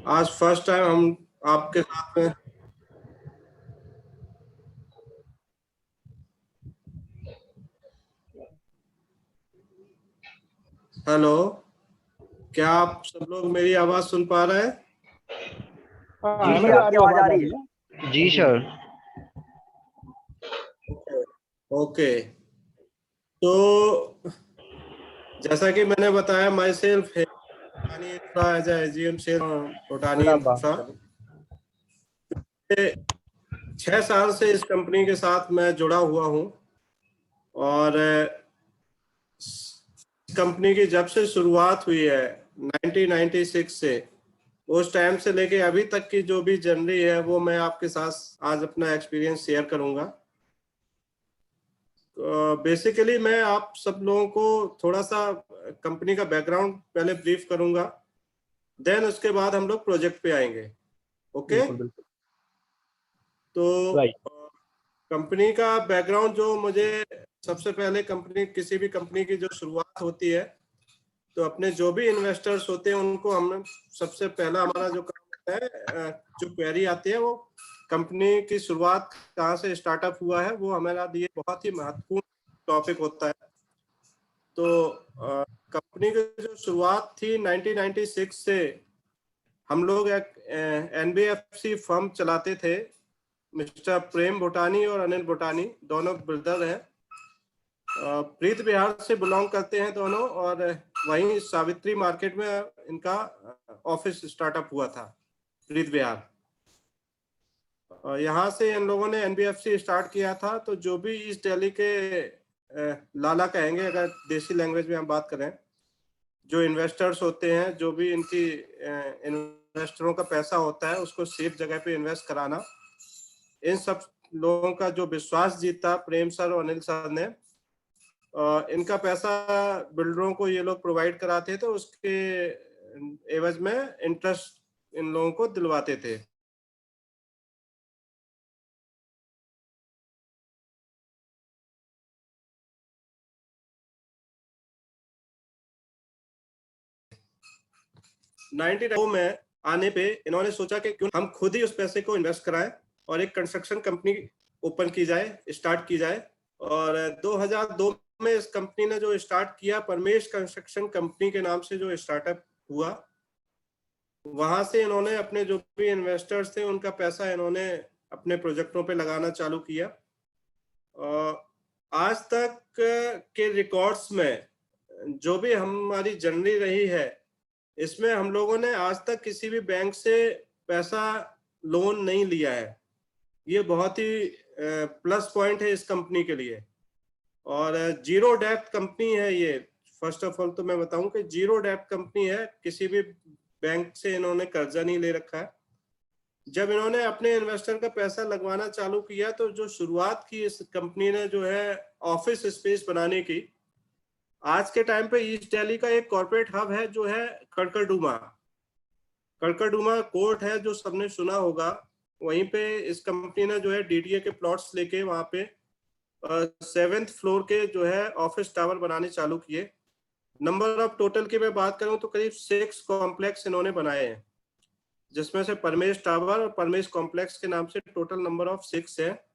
आज first time हम आपके साथ में। हेलो, क्या आप सब लोग मेरी आवाज सुन पा रहे हैं? हाँ, जी हमें सर, तो आपकी आपकी आवाज आ आवाज आ रही रही है। है। जी सर। ओके। तो जैसा कि मैंने बताया, myself Bhutani infra as AGM share Bhutani मुराबा इंफ्रा। चलो। 6 साल से इस कंपनी के साथ मैं जुड़ा हुआ हूँ। और कंपनी की जब से शुरुआत हुई है 1996 से, उस टाइम से लेके अभी तक की जो भी जर्नी है वो मैं आपके साथ आज अपना एक्सपीरियंस शेयर करूंगा। बेसिकली मैं आप सब लोगों को थोड़ा सा कंपनी का बैकग्राउंड पहले ब्रीफ करूंगा, देन उसके बाद हम लोग प्रोजेक्ट पे आएंगे। ओके। बिल्कुल बिल्कुल। तो राइट। कंपनी का बैकग्राउंड जो मुझे, सबसे पहले कंपनी, किसी भी कंपनी की जो शुरुआत होती है तो अपने जो भी इन्वेस्टर्स होते हैं उनको हम सबसे पहला हमारा जो काम होता है, जो क्वेरी आती है वो कंपनी की शुरुआत कहाँ से स्टार्टअप हुआ है, वो हमारा लिए बहुत ही महत्वपूर्ण टॉपिक होता है। तो कंपनी की जो शुरुआत थी 1996 से, हम लोग एक एनबीएफसी फर्म चलाते थे। मिस्टर प्रेम भूटानी और अनिल भूटानी दोनों ब्रदर हैं। प्रीत बिहार से बिलोंग करते हैं दोनों, और वहीं सावित्री मार्केट में इनका ऑफिस स्टार्टअप हुआ था, प्रीत बिहार। यहाँ से इन लोगों ने एनबीएफसी स्टार्ट किया था। तो जो भी ईस्ट दिल्ली के लाला कहेंगे अगर देसी लैंग्वेज में हम बात करें, जो इन्वेस्टर्स होते हैं, जो भी इनकी इन्वेस्टरों का पैसा होता है उसको सेफ जगह पे इन्वेस्ट कराना, इन सब लोगों का जो विश्वास जीता प्रेम सर और अनिल सर ने, इनका पैसा बिल्डरों को ये लोग प्रोवाइड कराते थे, उसके एवज में इंटरेस्ट इन लोगों को दिलवाते थे। नाइनटीन में आने पे इन्होंने सोचा कि क्यों हम खुद ही उस पैसे को इन्वेस्ट कराएं और एक कंस्ट्रक्शन कंपनी ओपन की जाए, स्टार्ट की जाए। और 2002 में इस कंपनी ने जो स्टार्ट किया, परमेश कंस्ट्रक्शन कंपनी के नाम से जो स्टार्टअप हुआ, वहां से इन्होंने अपने जो भी इन्वेस्टर्स थे उनका पैसा इन्होंने अपने प्रोजेक्टों पे लगाना चालू किया। आज तक के रिकॉर्ड्स में जो भी हमारी जर्नी रही है, इसमें हम लोगों ने आज तक किसी भी बैंक से पैसा लोन नहीं लिया है। ये बहुत ही प्लस पॉइंट है इस कंपनी के लिए। और जीरो डेप्ट कंपनी है ये। फर्स्ट ऑफ ऑल तो मैं बताऊं कि जीरो डेप्ट कंपनी है, किसी भी बैंक से इन्होंने कर्जा नहीं ले रखा है। जब इन्होंने अपने इन्वेस्टर का पैसा लगवाना चालू किया तो जो शुरुआत की इस कंपनी ने जो है ऑफिस स्पेस बनाने की, आज के टाइम पे ईस्ट दिल्ली का एक कॉर्पोरेट हब है जो है कड़कड़डूमा। कड़कड़डूमा कोर्ट है जो सबने सुना होगा। वहीं पे इस कंपनी ने जो है डीडीए के प्लॉट्स लेके वहां पे 7th फ्लोर के जो है ऑफिस टावर बनाने चालू किए। नंबर ऑफ टोटल की मैं बात करूं तो करीब 6 कॉम्प्लेक्स इन्होंने बनाए हैं, जिसमें से परमेश टावर और परमेश कॉम्प्लेक्स के नाम से टोटल नंबर ऑफ 6 है।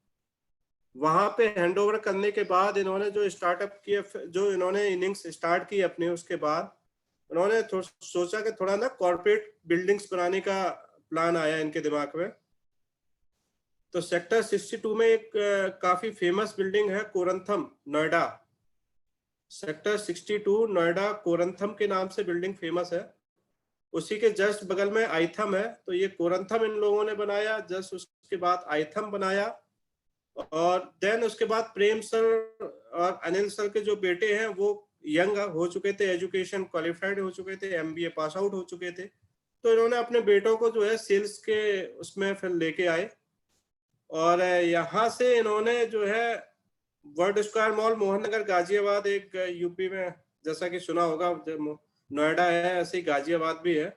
वहां पे हैंडओवर करने के बाद इन्होंने जो स्टार्टअप किए, जो इन्होंने इनिंग्स स्टार्ट की अपने, उसके बाद उन्होंने सोचा कि थोड़ा ना कॉर्पोरेट बिल्डिंग्स बनाने का प्लान आया इनके दिमाग में। तो सेक्टर 62 में एक काफी फेमस बिल्डिंग है कोरंथम, नोएडा। सेक्टर 62 नोएडा कोरंथम के नाम से बिल्डिंग फेमस है। उसी के जस्ट बगल में आइथम है। तो ये कोरंथम इन लोगों ने बनाया, जस्ट उसके बाद आइथम बनाया। और देन उसके बाद प्रेम सर और अनिल सर के जो बेटे हैं वो यंग हो चुके थे, एजुकेशन क्वालिफाइड हो चुके थे, एमबीए पास आउट हो चुके थे। तो इन्होंने अपने बेटों को जो है सेल्स के उसमें फिर लेके आए। और यहाँ से इन्होंने जो है world square mall Mohan Nagar Ghaziabad, एक यूपी में जैसा कि सुना होगा, नोएडा है ऐसे ही गाजियाबाद भी है।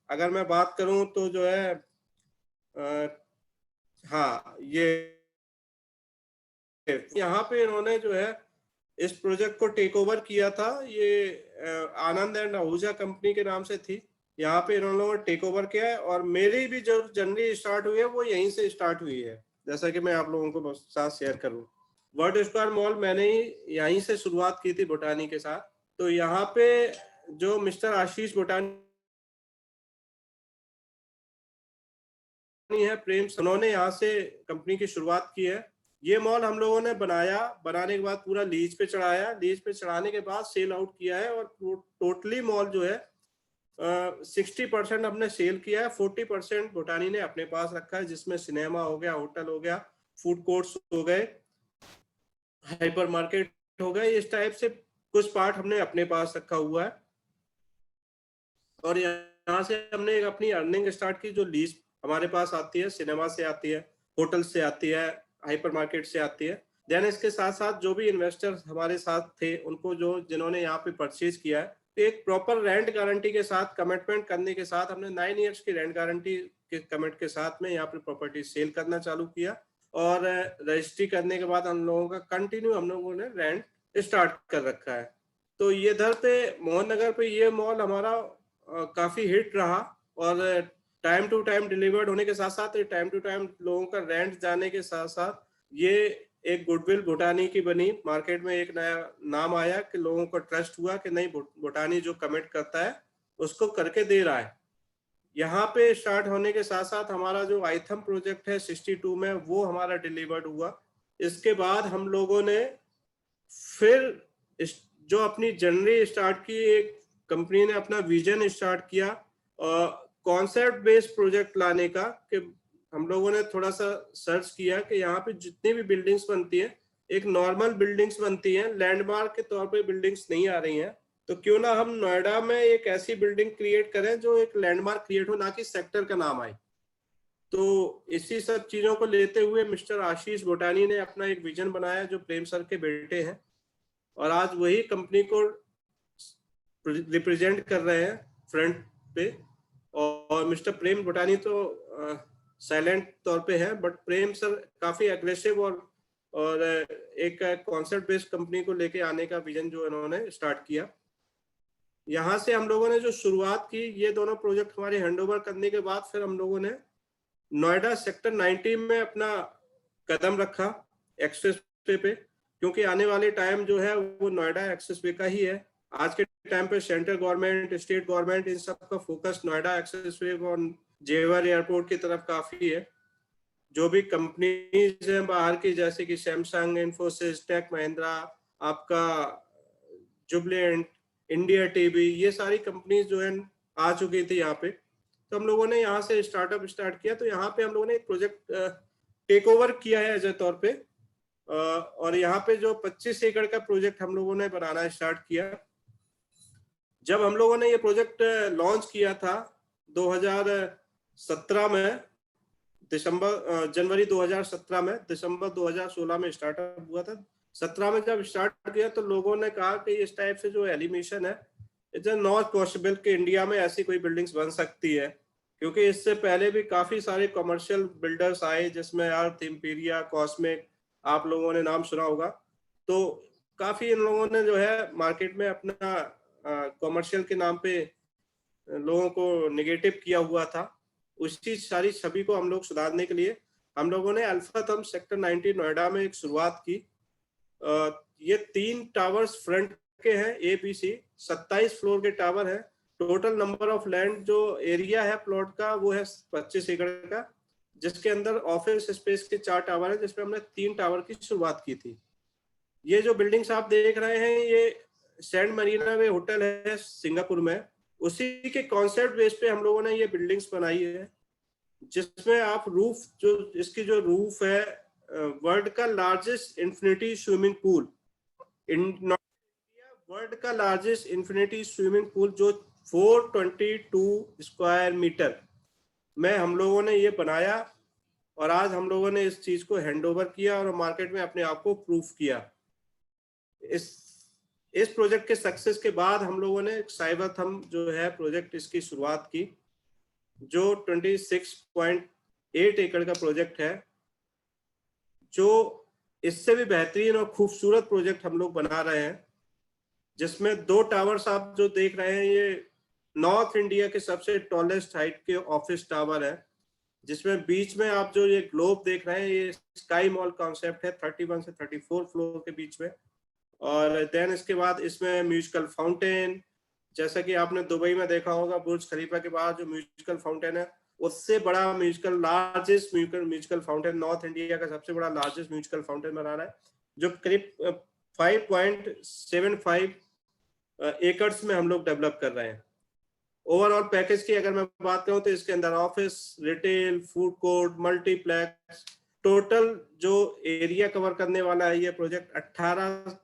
अगर मैं बात करूं तो जो है हाँ, ये यहाँ पे इन्होंने जो है इस प्रोजेक्ट को टेक ओवर किया था। ये आनंद एंड आहूजा कंपनी के नाम से थी। यहाँ पे इन लोगों ने टेक ओवर किया है, और मेरी भी जो जर्नी स्टार्ट हुई है वो यहीं से स्टार्ट हुई है, जैसा कि मैं आप लोगों को साथ शेयर करूं। वर्ल्ड स्क्वायर मॉल मैंने ही यहीं से शुरुआत की थी भूटानी के साथ। तो यहाँ पे जो मिस्टर आशीष भूटानी है, प्रेम, उन्होंने यहाँ से कंपनी की शुरुआत की है। ये मॉल हम लोगों ने बनाने के बाद पूरा लीज पे चढ़ाया, लीज पे चढ़ाने के बाद सेल आउट किया है, और टोटली मॉल जो है 60% हमने सेल किया है, 40% भूटानी ने अपने पास रखा है, जिसमें सिनेमा हो गया, होटल हो गया, फूड कोर्ट्स हो गए, हाइपर मार्केट हो गए, इस टाइप से कुछ पार्ट हमने अपने पास रखा हुआ है। और यहाँ से हमने एक अपनी अर्निंग स्टार्ट की, जो लीज हमारे पास आती है, सिनेमा से आती है, होटल से आती है, हाइपर मार्केट से आती है। देन इसके साथ साथ जो भी इन्वेस्टर्स हमारे साथ थे, उनको जिन्होंने यहाँ पे परचेज किया है, तो एक प्रॉपर रेंट गारंटी के साथ, कमिटमेंट करने के साथ, हमने 9 इयर्स की रेंट गारंटी के कमिट के साथ में यहाँ पे प्रॉपर्टी सेल करना चालू किया। और रजिस्ट्री करने के बाद हम लोगों का कंटिन्यू हम लोगों ने रेंट स्टार्ट कर रखा है। तो ये इधर पे मोहन नगर पे ये मॉल हमारा काफी हिट रहा, और टाइम टू टाइम डिलीवर्ड होने के साथ साथ, टाइम टू टाइम लोगों का रेंट जाने के साथ साथ, ये एक गुडविल भूटानी की बनी, मार्केट में एक नया नाम आया कि लोगों को ट्रस्ट हुआ कि नहीं, भूटानी जो कमिट करता है उसको करके दे रहा है। यहाँ पे स्टार्ट होने के साथ साथ हमारा जो आइथम प्रोजेक्ट है 62 में, वो हमारा डिलीवर्ड हुआ। इसके बाद हम लोगों ने फिर जो अपनी जर्नी स्टार्ट की, एक कंपनी ने अपना विजन स्टार्ट किया कॉन्सेप्ट बेस्ड प्रोजेक्ट लाने का, कि हम लोगों ने थोड़ा सा सर्च किया कि यहाँ पे जितनी भी बिल्डिंग्स बनती हैं, एक नॉर्मल बिल्डिंग्स बनती हैं, लैंडमार्क के तौर पे बिल्डिंग्स नहीं आ रही हैं, तो क्यों ना हम नोएडा में एक ऐसी बिल्डिंग क्रिएट करें जो एक लैंडमार्क क्रिएट हो, ना कि सेक्टर का नाम आए। तो इसी सब चीजों को लेते हुए मिस्टर आशीष भूटानी ने अपना एक विजन बनाया, जो प्रेम सर के बेटे हैं, और आज वही कंपनी को रिप्रेजेंट कर रहे हैं फ्रंट पे। और मिस्टर प्रेम भूटानी तो साइलेंट तौर पे है, बट प्रेम सर काफी एग्रेसिव और एक कॉन्सेप्ट बेस्ड कंपनी को लेके आने का विजन जो इन्होंने स्टार्ट किया। यहाँ से हम लोगों ने जो शुरुआत की, ये दोनों प्रोजेक्ट हमारे हैंडओवर करने के बाद फिर हम लोगों ने नोएडा सेक्टर 90 में अपना कदम रखा, एक्सेस पे, क्योंकि आने वाले टाइम जो है वो नोएडा एक्सेस वे का ही है। आज के टाइम पे सेंट्रल गवर्नमेंट, स्टेट गवर्नमेंट, इन सब का फोकस नोएडा एक्सेस वे और जेवर एयरपोर्ट की तरफ काफी है। जो भी कंपनीज हैं बाहर की, जैसे कि सैमसंग, इन्फोसिस, टेक महिंद्रा, आपका जुबलेंट, इंडिया टीवी, ये सारी कंपनीज जो है आ चुकी थी यहाँ पे। तो हम लोगों ने यहाँ से स्टार्टअप स्टार्ट किया। तो यहाँ पे हम लोगों ने एक प्रोजेक्ट टेक ओवर किया है एज ए तौर पे, और यहाँ पे जो 25 एकड़ का प्रोजेक्ट हम लोगों ने बनाना स्टार्ट किया। जब हम लोगों ने ये प्रोजेक्ट लॉन्च किया था 2017 में, जनवरी 2017 में, दिसंबर 2016 में स्टार्टअप हुआ था। 17 में जब स्टार्ट किया तो लोगों ने कहा कि इस टाइप से जो एलिमिनेशन है, इट्स नॉट पॉसिबल कि इंडिया में ऐसी कोई बिल्डिंग्स बन सकती है, क्योंकि इससे पहले भी काफी सारे कमर्शियल बिल्डर्स आए, जिसमें अर्थ, इंपीरिया, कॉस्मिक, आप लोगों ने नाम सुना होगा। तो काफी इन लोगों ने जो है मार्केट में अपना कमर्शियल के नाम पे लोगों को नेगेटिव किया हुआ था। उसी सारी छवि को हम लोग सुधारने के लिए हम लोगों ने अल्फा थम सेक्टर 90 नोएडा में एक शुरुआत की। ये 3 टावर्स फ्रंट के हैं, ए बी सी, 27 फ्लोर के टावर है। टोटल नंबर ऑफ लैंड जो एरिया है प्लॉट का, वो है 25 एकड़ का, जिसके अंदर ऑफिस स्पेस के 4 टावर है, जिसमें हमने 3 टावर की शुरुआत की थी। ये जो बिल्डिंग्स आप देख रहे हैं, ये सैंड मरीना वे होटल है सिंगापुर में, उसी के कॉन्सेप्ट बेस पे हम लोगों ने ये बिल्डिंग्स बनाई है, जिसमें आप रूफ, जो इसकी जो रूफ है, वर्ल्ड का largest infinity swimming pool, world का लार्जेस्ट इन्फिनिटी स्विमिंग पूल, जो 422 स्क्वायर मीटर में हम लोगों ने ये बनाया। और आज हम लोगों ने इस चीज को हैंडओवर किया और मार्केट में अपने आप को प्रूफ किया। इस प्रोजेक्ट के सक्सेस के बाद हम लोगों ने साइबर थम जो है प्रोजेक्ट, इसकी शुरुआत की, जो 26.8 एकड़ का प्रोजेक्ट है, जो इससे भी बेहतरीन और खूबसूरत प्रोजेक्ट हम लोग बना रहे हैं, जिसमें 2 टावर्स आप जो देख रहे हैं, ये नॉर्थ इंडिया के सबसे टॉलेस्ट हाइट के ऑफिस टावर है, जिसमें बीच में आप जो ये ग्लोब देख रहे हैं, ये स्काई मॉल कॉन्सेप्ट है, 31 से 34 फ्लोर के बीच में। और देन इसके बाद इसमें म्यूजिकल फाउंटेन, जैसा कि आपने दुबई में देखा होगा बुर्ज खलीफा के बाद जो म्यूजिकल फाउंटेन है, उससे बड़ा largest musical fountain, north India का सबसे बड़ा लार्जेस्ट म्यूजिकल फाउंटेन बना रहा है, जो करीब 5.75 एकर्स में हम लोग डेवलप कर रहे हैं। ओवरऑल पैकेज की अगर मैं बात करूं तो इसके अंदर office, retail, food court, multiplex, total जो एरिया कवर करने वाला है ये प्रोजेक्ट 18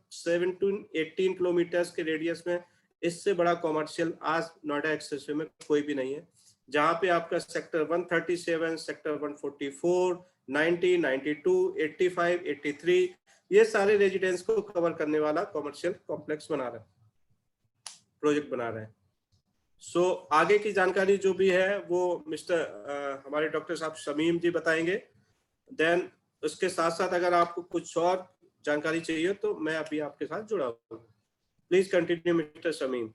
किलोमीटर्स के रेडियस में, इससे बड़ा कॉमर्शियल आज नोएडा एक्सप्रेसवे में कोई भी नहीं है, जहां पे आपका सेक्टर 137, सेक्टर 144, 90, 92, 85, 83 ये सारे रेजिडेंस को कवर करने वाला कॉमर्शियल कॉम्प्लेक्स बना रहे हैं, प्रोजेक्ट बना रहे हैं। सो आगे की जानकारी जो भी है वो हमारे डॉक्टर साहब शमीम जी बताएंगे। देन उसके साथ साथ अगर आपको कुछ और जानकारी चाहिए तो मैं अभी आपके साथ जुड़ा हूँ। Please continue mister Shamim.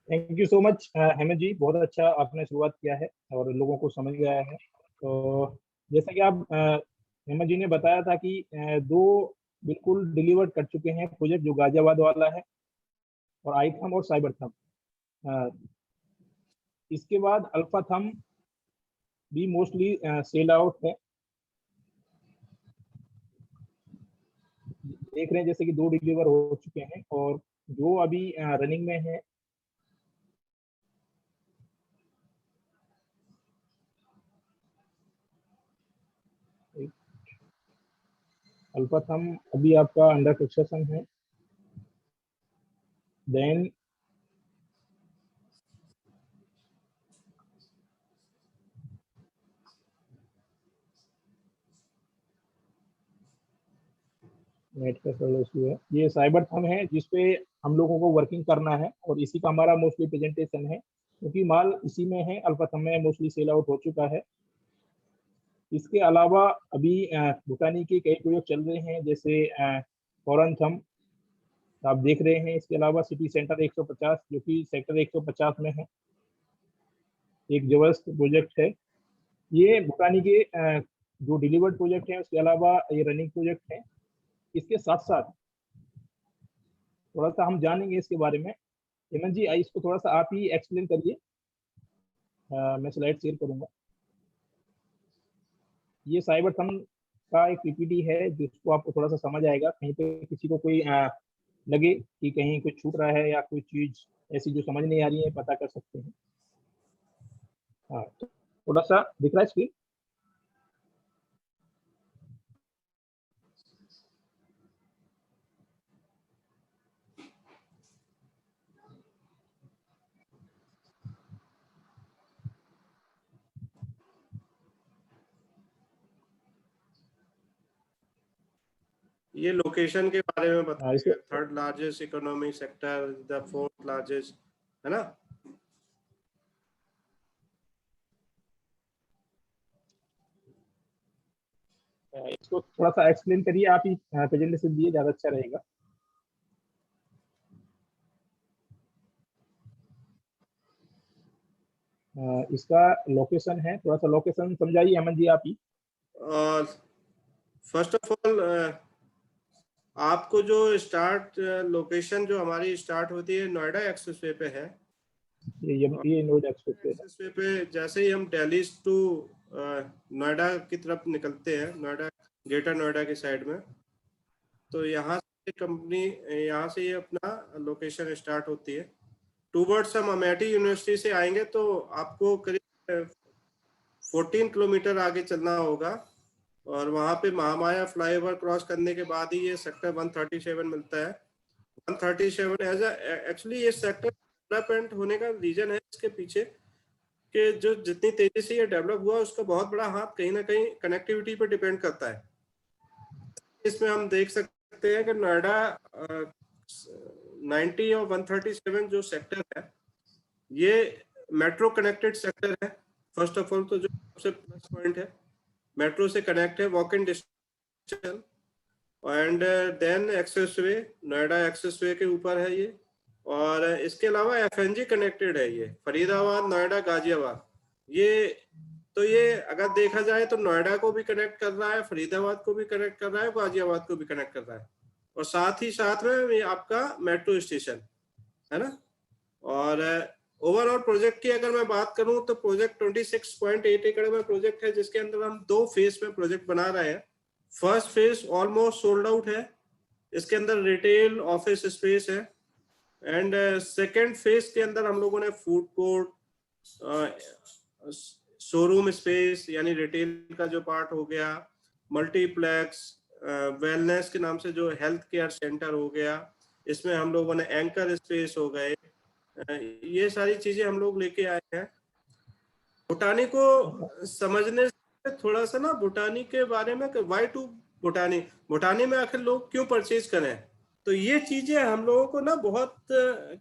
Thank you so much Hemant ji, बहुत अच्छा आपने शुरुआत किया है और लोगों को समझ गया है। तो जैसा कि आप हेमंत जी ने बताया था कि दो बिल्कुल डिलीवर्ड कर चुके हैं प्रोजेक्ट, जो गाजियाबाद वाला है और आईथम और साइबर थम। इसके बाद अल्फा थम भी मोस्टली सेल आउट है। देख रहे हैं जैसे कि 2 डिलीवर हो चुके हैं और जो अभी रनिंग में है अल्फा थम अभी आपका अंडर कंस्ट्रक्शन है। देन नेट का थोड़ा इशू है। ये साइबर थम है जिसपे हम लोगों को वर्किंग करना है और इसी का हमारा मोस्टली प्रेजेंटेशन है, क्योंकि माल इसी में है। अल्फा थम में मोस्टली सेल आउट हो चुका है। इसके अलावा अभी भूटानी के कई प्रोजेक्ट चल रहे हैं, जैसे फॉरन थम आप देख रहे हैं। इसके अलावा सिटी सेंटर 150 जो कि सेक्टर 150 में है, एक जबरदस्त प्रोजेक्ट है। ये भूटानी के जो डिलीवर्ड प्रोजेक्ट है, उसके अलावा ये रनिंग प्रोजेक्ट है। इसके साथ साथ थोड़ा सा हम जानेंगे इसके बारे में। हेमंत जी, इसको थोड़ा सा आप ही एक्सप्लेन करिए। मैं स्लाइड शेयर करूंगा। ये साइबर थम का एक पीपीटी है जिसको आपको थोड़ा सा समझ आएगा। कहीं पे किसी को कोई लगे कि कहीं कुछ छूट रहा है या कोई चीज ऐसी जो समझ नहीं आ रही है, पता कर सकते हैं। हाँ, तो थोड़ा सा दिख रहा है स्क्रीन? ये लोकेशन के बारे में इसको बताइए। 3rd largest economic sector, the 4th largest, है ना? इसको थोड़ा सा एक्सप्लेन करिए आप ही, प्रेजेंटेशन दिए ज्यादा अच्छा रहेगा। इसका लोकेशन है, थोड़ा सा लोकेशन समझाइए अमन जी आप ही। और फर्स्ट ऑफ ऑल आपको जो स्टार्ट लोकेशन जो हमारी स्टार्ट होती है नोएडा एक्सप्रेसवे पे है। ये नोएडा एक्सप्रेसवे है। एक्सप्रेसवे पे जैसे ही हम दिल्ली टू नोएडा की तरफ निकलते हैं, नोएडा ग्रेटर नोएडा की साइड में, तो यहाँ से कंपनी, यहाँ से ये अपना लोकेशन स्टार्ट होती है। टूवर्ड्स हम अमेठी यूनिवर्सिटी से आएंगे तो आपको करीब 14 किलोमीटर आगे चलना होगा और वहाँ पे महामाया फ्लाईओवर क्रॉस करने के बाद ही ये सेक्टर 137 मिलता है। 137 एक्चुअली ये सेक्टर डेवलपमेंट होने का रीजन है इसके पीछे कि जो जितनी तेजी से ये डेवलप हुआ उसका बहुत बड़ा हाथ कहीं ना कहीं कनेक्टिविटी पे डिपेंड करता है। इसमें हम देख सकते हैं कि नोएडा 90 और 137 जो सेक्टर है ये मेट्रो कनेक्टेड सेक्टर है। फर्स्ट ऑफ ऑल तो जो सबसे प्लस पॉइंट है, मेट्रो से कनेक्ट है, walk in distance, and then expressway, Noida expressway के ऊपर है ये। और इसके अलावा एफएनजी कनेक्टेड है, ये फरीदाबाद, नोएडा, गाजियाबाद। ये तो ये अगर देखा जाए तो नोएडा को भी कनेक्ट कर रहा है, फरीदाबाद को भी कनेक्ट कर रहा है, गाजियाबाद को भी कनेक्ट कर रहा है, और साथ ही साथ में ये आपका मेट्रो स्टेशन है ना। और ओवरऑल प्रोजेक्ट की अगर मैं बात करूं तो प्रोजेक्ट 26.8 एकड़ में प्रोजेक्ट है, जिसके अंदर हम 2 फेज में प्रोजेक्ट बना रहे हैं। First phase almost sold out है, इसके अंदर रिटेल ऑफिस स्पेस है, एंड सेकेंड फेज के अंदर हम लोगों ने फूड कोर्ट, शोरूम स्पेस यानी रिटेल का जो पार्ट हो गया, मल्टीप्लेक्स, वेलनेस के नाम से जो हेल्थ केयर सेंटर हो गया, इसमें हम लोगों ने एंकर स्पेस हो गए, ये सारी चीजें हम लोग लेके आए हैं। भूटानी को समझने से थोड़ा सा ना, भूटानी के बारे में, वाई टू भूटानी, भूटानी में आखिर लोग क्यों परचेज करें, तो ये चीजें हम लोगों को ना बहुत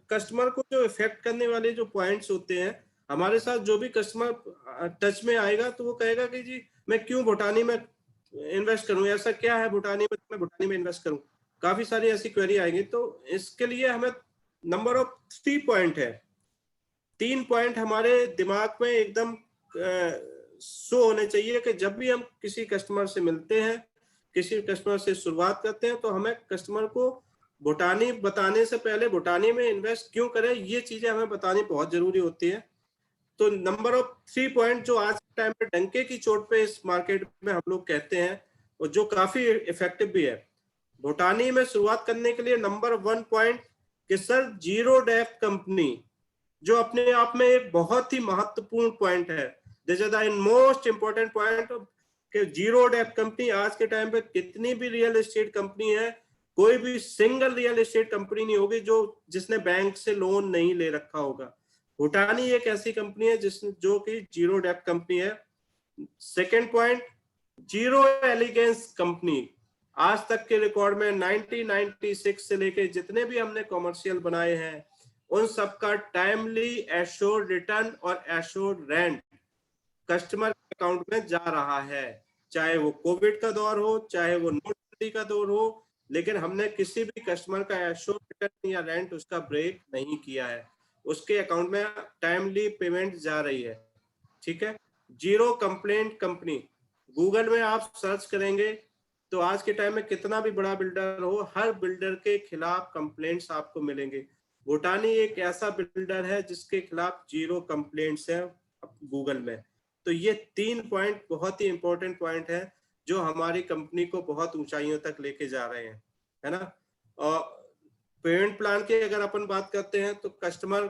कस्टमर को जो इफेक्ट करने वाले जो पॉइंट्स होते हैं, हमारे साथ जो भी कस्टमर टच में आएगा तो वो कहेगा कि जी मैं क्यों भूटानी में इन्वेस्ट करूं, ऐसा क्या है भूटानी में, मैं भूटानी में इन्वेस्ट करूं, काफी सारी ऐसी क्वेरी आएंगी। तो इसके लिए हमें नंबर ऑफ 3 पॉइंट है, 3 पॉइंट हमारे दिमाग में एकदम शो होने चाहिए कि जब भी हम किसी कस्टमर से मिलते हैं, किसी कस्टमर से शुरुआत करते हैं, तो हमें कस्टमर को भूटानी बताने से पहले भूटानी में इन्वेस्ट क्यों करें, ये चीजें हमें बतानी बहुत जरूरी होती है। तो नंबर ऑफ 3 पॉइंट जो आज के टाइम पे डंके की चोट पे इस मार्केट में हम लोग कहते हैं, और जो काफी इफेक्टिव भी है भूटानी में शुरुआत करने के लिए। नंबर 1 पॉइंट कि सर जीरो डेब्ट कंपनी, जो अपने आप में एक बहुत ही महत्वपूर्ण पॉइंट है, this is the most important point कि जीरो डेब्ट कंपनी। आज के टाइम पे कितनी भी रियल एस्टेट कंपनी है, कोई भी सिंगल रियल एस्टेट कंपनी नहीं होगी जो जिसने बैंक से लोन नहीं ले रखा होगा। भूटानी एक ऐसी कंपनी है जो कि जीरो डेब्ट कंपनी है। सेकेंड पॉइंट, जीरो एलिगेंस कंपनी। आज तक के रिकॉर्ड में 1996 से लेके जितने भी हमने कॉमर्शियल बनाए हैं, उन सबका टाइमली एश्योर्ड रिटर्न और एश्योर्ड रेंट कस्टमर अकाउंट में जा रहा है, चाहे वो कोविड का दौर हो, चाहे वो नोटबंदी का दौर हो, लेकिन हमने किसी भी कस्टमर का एश्योर्ड रिटर्न या रेंट उसका ब्रेक नहीं किया है, उसके अकाउंट में टाइमली पेमेंट जा रही है। ठीक है। जीरो कंप्लेंट कंपनी, गूगल में आप सर्च करेंगे तो आज के टाइम में कितना भी बड़ा बिल्डर हो, हर बिल्डर के खिलाफ कंप्लेंट्स आपको मिलेंगे। भूटानी एक ऐसा बिल्डर है जिसके खिलाफ जीरो कंप्लेंट्स है गूगल में। तो ये 3 पॉइंट बहुत ही इंपॉर्टेंट पॉइंट है जो हमारी कंपनी को बहुत ऊंचाइयों तक लेके जा रहे हैं, है ना। और पेमेंट प्लान की अगर अपन बात करते हैं तो कस्टमर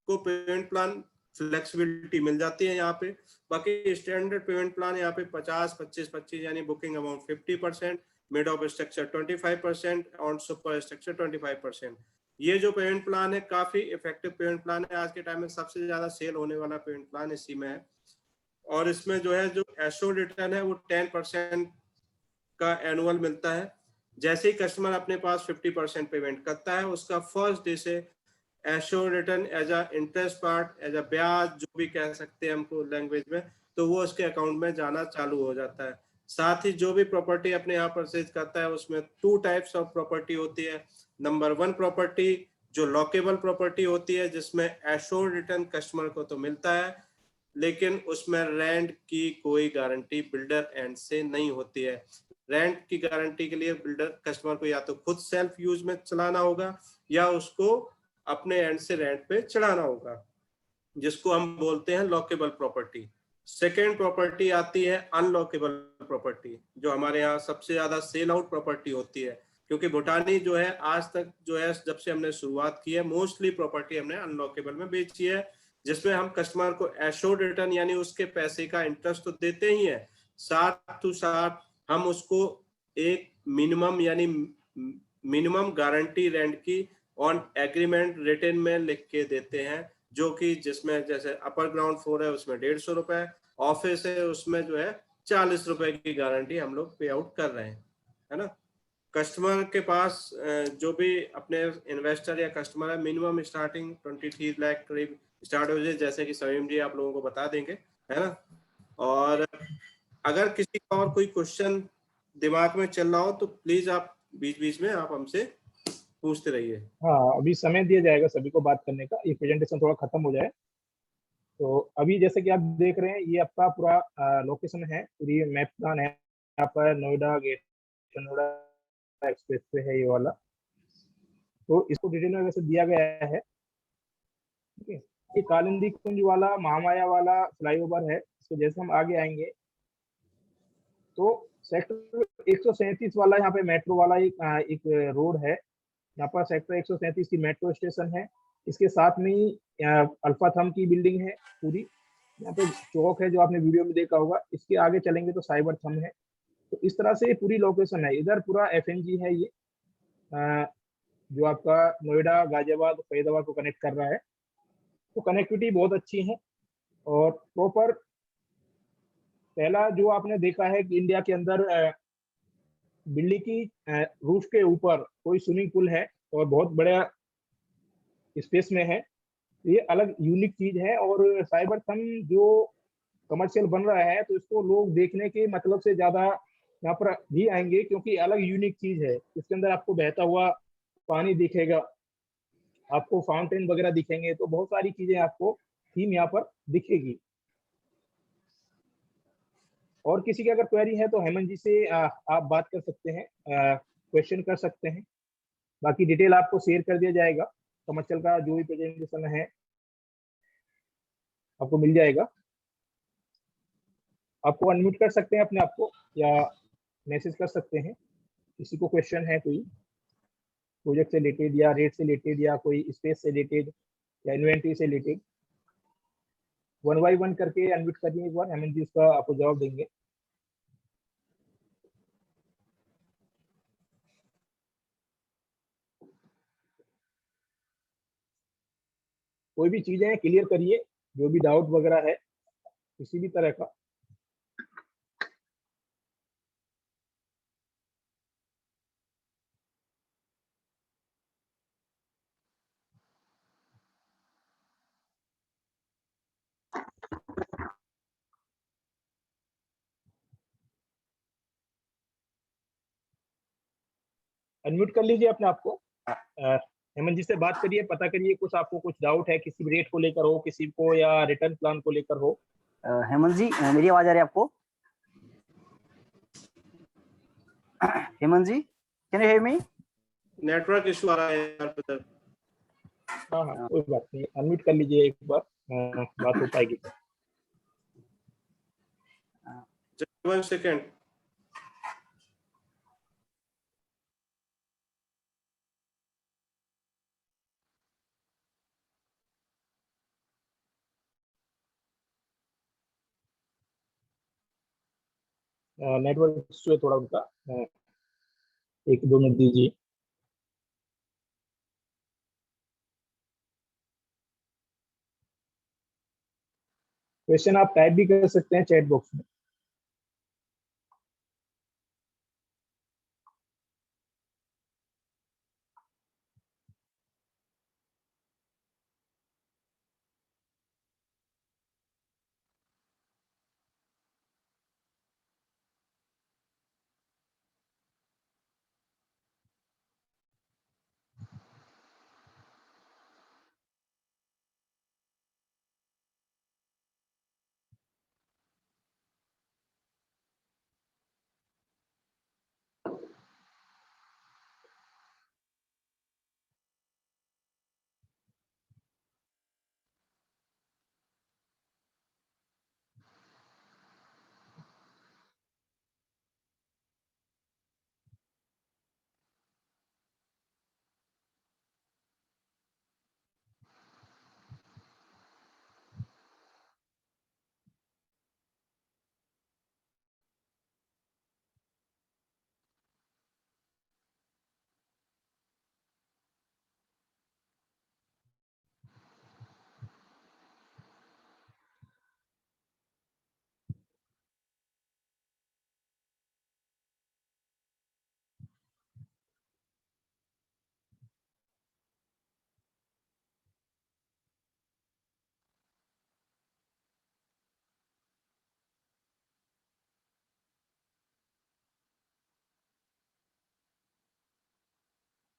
को पेमेंट प्लान फ्लेक्सिबिलिटी मिल जाती है यहाँ पे। बाकी स्टैंडर्ड पेमेंट प्लान यहाँ पे 50-25-25 यानी booking amount 50%, mid of structure 25%, on super structure 25%। ये जो पेमेंट प्लान है काफी इफेक्टिव पेमेंट प्लान है, आज के टाइम में सबसे ज्यादा सेल होने वाला पेमेंट प्लान इसी में है। और इसमें जो है जो एश्योर्ड रिटर्न है वो 10% का एनुअल मिलता है। जैसे ही कस्टमर अपने पास 50% पेमेंट करता है, उसका फर्स्ट डे से assured return as a interest part, as a ब्याज, जो भी कह सकते हैं हमको लैंग्वेज में, तो वो उसके अकाउंट में जाना चालू हो जाता है। साथ ही जो भी प्रॉपर्टी अपने यहाँ परचेज करता है उसमें 2 टाइप्स ऑफ प्रॉपर्टी होती है। नंबर 1 प्रॉपर्टी जो लॉकेबल प्रॉपर्टी होती है, जिसमें एश्योर्ड रिटर्न कस्टमर को तो मिलता है, लेकिन उसमें रेंट की कोई गारंटी बिल्डर एंड से नहीं होती है। रेंट की गारंटी के लिए बिल्डर कस्टमर को या तो खुद सेल्फ यूज में चलाना होगा या उसको अपने एंड से रेंट पे चढ़ाना होगा, जिसको हम बोलते हैं लॉकेबल प्रॉपर्टी। सेकेंड प्रॉपर्टी आती है अनलॉकेबल प्रॉपर्टी, जो हमारे यहाँ सबसे ज्यादा सेल आउट प्रॉपर्टी होती है, क्योंकि भूटानी जो है आज तक जो है जब से हमने शुरुआत की है मोस्टली प्रॉपर्टी हमने अनलॉकेबल में बेची है, जिसमें हम कस्टमर को एश्योर्ड रिटर्न यानी उसके पैसे का इंटरेस्ट तो देते ही है, साथ टू साथ हम उसको एक मिनिमम यानी मिनिमम गारंटी रेंट की ऑन एग्रीमेंट रिटर्न में लिख के देते हैं, जो कि जिसमें जैसे अपर ग्राउंड फ्लोर है उसमें 150 रुपए, ऑफिस है उसमें जो है 40 रुपए की गारंटी हम लोग पे आउट कर रहे हैं, है ना। कस्टमर के पास जो भी अपने इन्वेस्टर या कस्टमर है, मिनिमम स्टार्टिंग 23 लाख करीब स्टार्ट हो जाए, जैसे कि समीम जी आप लोगों को बता देंगे, है ना। और अगर किसी का और कोई क्वेश्चन दिमाग में चल रहा हो तो प्लीज आप बीच बीच में आप हमसे पूछते रहिए। हाँ, अभी समय दिया जाएगा सभी को बात करने का, ये प्रेजेंटेशन थोड़ा खत्म हो जाए। तो अभी जैसे कि आप देख रहे हैं, ये आपका पूरा लोकेशन है, पूरी मैप प्लान है। यहाँ पर Noida gate, Noida expressway है ये वाला। तो इसको डिटेल में वैसे दिया गया है, ठीक है। ये कालिंदी कुंज वाला, महामाया वाला फ्लाईओवर है। इसको जैसे हम आगे आएंगे तो सेक्टर 137 वाला, यहाँ पे मेट्रो वाला एक रोड है। यहाँ पर सेक्टर 137 की मेट्रो स्टेशन है। इसके साथ में ही अल्फा थम की बिल्डिंग है पूरी। यहाँ पे चौक है जो आपने वीडियो में देखा होगा। इसके आगे चलेंगे तो साइबर थम है। तो इस तरह से पूरी लोकेशन है। इधर पूरा एफएनजी है ये, जो आपका नोएडा, गाजियाबाद, फरीदाबाद को कनेक्ट कर रहा है। तो कनेक्टिविटी बहुत अच्छी है। और प्रॉपर पहला जो आपने देखा है कि इंडिया के अंदर दिल्ली की रूफ के ऊपर कोई स्विमिंग पूल है और बहुत बड़ा स्पेस में है। ये अलग यूनिक चीज है। और साइबर थम जो कमर्शियल बन रहा है, तो इसको लोग देखने के मतलब से ज्यादा यहाँ पर भी आएंगे, क्योंकि अलग यूनिक चीज है। इसके अंदर आपको बहता हुआ पानी दिखेगा, आपको फाउंटेन वगैरह दिखेंगे, तो बहुत सारी चीजें आपको थीम यहाँ पर दिखेगी। और किसी की अगर क्वेरी है तो हेमंत जी से आप बात कर सकते हैं, क्वेश्चन कर सकते हैं। बाकी डिटेल आपको शेयर कर दिया जाएगा। कमर्शियल का जो भी प्रेजेंटेशन है आपको मिल जाएगा। आपको अनम्यूट कर सकते हैं अपने आप को, या मैसेज कर सकते हैं। किसी को क्वेश्चन है कोई प्रोजेक्ट से रिलेटेड, या रेट से रिलेटेड, या कोई स्पेस से रिलेटेड, या इन्वेंट्री से रिलेटेड, वन बाई वन करके अनम्यूट करिए एक बार। हेमंत जी उसका आपको जवाब देंगे। कोई भी चीजें क्लियर करिए, जो भी डाउट वगैरह है किसी भी तरह का। अनम्यूट कर लीजिए अपने आप को। हेमंत जी से बात करिए, पता करिए कुछ आपको कुछ डाउट है, किसी भी रेट को लेकर हो, किसी को या रिटर्न प्लान को लेकर हो। हेमंत जी, मेरी आवाज आ रही है आपको? Hemant ji, can you hear me? Network issue आ रहा है यार ब्रदर। हाँ हाँ, कोई बात नहीं, अनम्यूट कर लीजिए एक बार, बात हो पाएगी। Just 1 second. नेटवर्क इशू है थोड़ा उनका, 1-2 मिनट दीजिए। क्वेश्चन आप टाइप भी कर सकते हैं चैट बॉक्स में।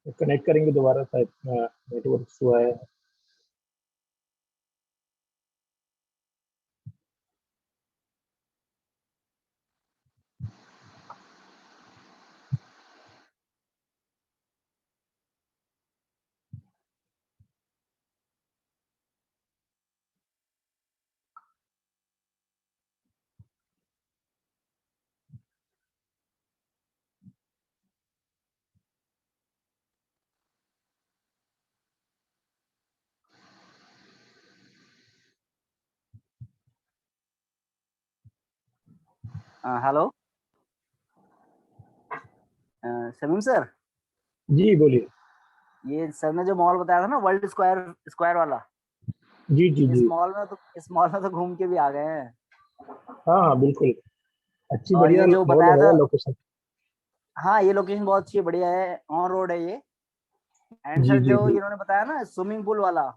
कनेक्ट करेंगे दोबारा, शायद नेटवर्क इशू आया है। हेलो शमीम सर, जी बोलिए। ये सर ने जो मॉल बताया था ना, वर्ल्ड स्क्वायर स्क्वायर वाला, जी जी इस जी। मॉल में तो घूम के भी आ गए हैं। हाँ हाँ बिल्कुल, अच्छी और बढ़िया ये जो मॉल बताया है था, लोकेशन। हाँ ये लोकेशन बहुत अच्छी है, बढ़िया है, ऑन रोड है ये। एंड जी सर जी जो जी। इन्होंने बताया ना स्विमिंग पूल वाला,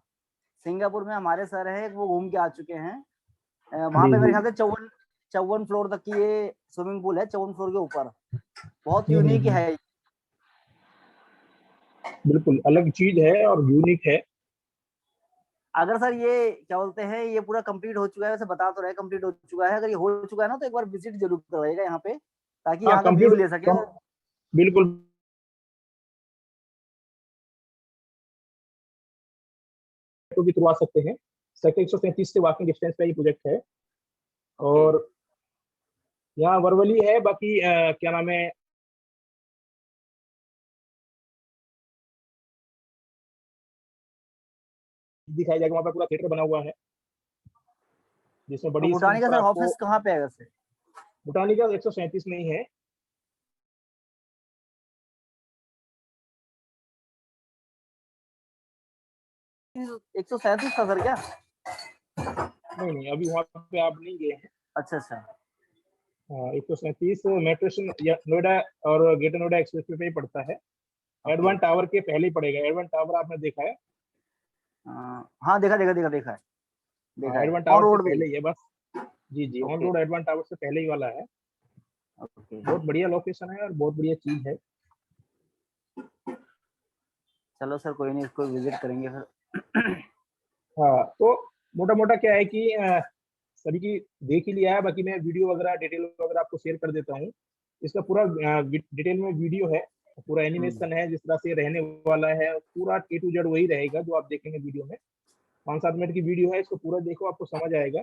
सिंगापुर में हमारे सर है, वो घूम के आ चुके हैं। वहां जी पे मेरे जी। ख्याल से 54 फ्लोर तक की ये स्विमिंग पूल है, 54 फ्लोर के ऊपर। बहुत हम्म, यूनिक है। बिल्कुल अलग चीज है और यूनिक है। अगर सर ये क्या बोलते हैं, ये पूरा कंप्लीट हो चुका है, वैसे बता तो रहे कंप्लीट हो चुका है, अगर ये हो चुका है ना, तो एक बार विजिट जरूर करवाइएगा यहाँ पे, ताकि हाँ यहाँ का व्यू कंप्लीट, ले सके। बिल्कुल तो भी करवा सकते हैं। सेक्टर 137 से वॉकिंग डिस्टेंस पे ये प्रोजेक्ट है। और यहाँ वर्वली है, बाकी क्या नाम है, दिखाई जाएगा, वहाँ पर पूरा थिएटर बना हुआ है जिसमें तो बड़ी स्क्रीन भूटानी का पर सर आपको। ऑफिस कहाँ पे है वैसे? भूटानी का 137 में ही है। 137 था सर क्या? नहीं नहीं, अभी वहाँ पे आप नहीं गए हैं। अच्छा अच्छा। हाँ 137 मेट्रो स्टेशन नोएडा और ग्रेटर नोएडा एक्सप्रेस वे पे ही पड़ता है। एडवान टावर के पहले ही पड़ेगा। एडवान टावर आपने देखा है? हाँ देखा देखा देखा देखा है, देखा हाँ है एडवान ऑन टावर से रोड पे। पहले ही है बस। जी जी, on okay road Advant tower से पहले ही वाला है। ओके। बहुत बढ़िया लोकेशन है और बहुत बढ़िया चीज है। चलो सर कोई नहीं, इसको विजिट करेंगे फिर। हाँ तो मोटा मोटा क्या है कि सभी की देख ही लिया है, बाकी मैं वीडियो वगैरह डिटेल वगैरह आपको शेयर कर देता हूँ। इसका पूरा डिटेल में वीडियो है, पूरा एनिमेशन है, जिस तरह से रहने वाला है पूरा A to Z वही रहेगा जो आप देखेंगे वीडियो में। 5-7 मिनट की वीडियो है, इसको पूरा देखो, आपको समझ आएगा।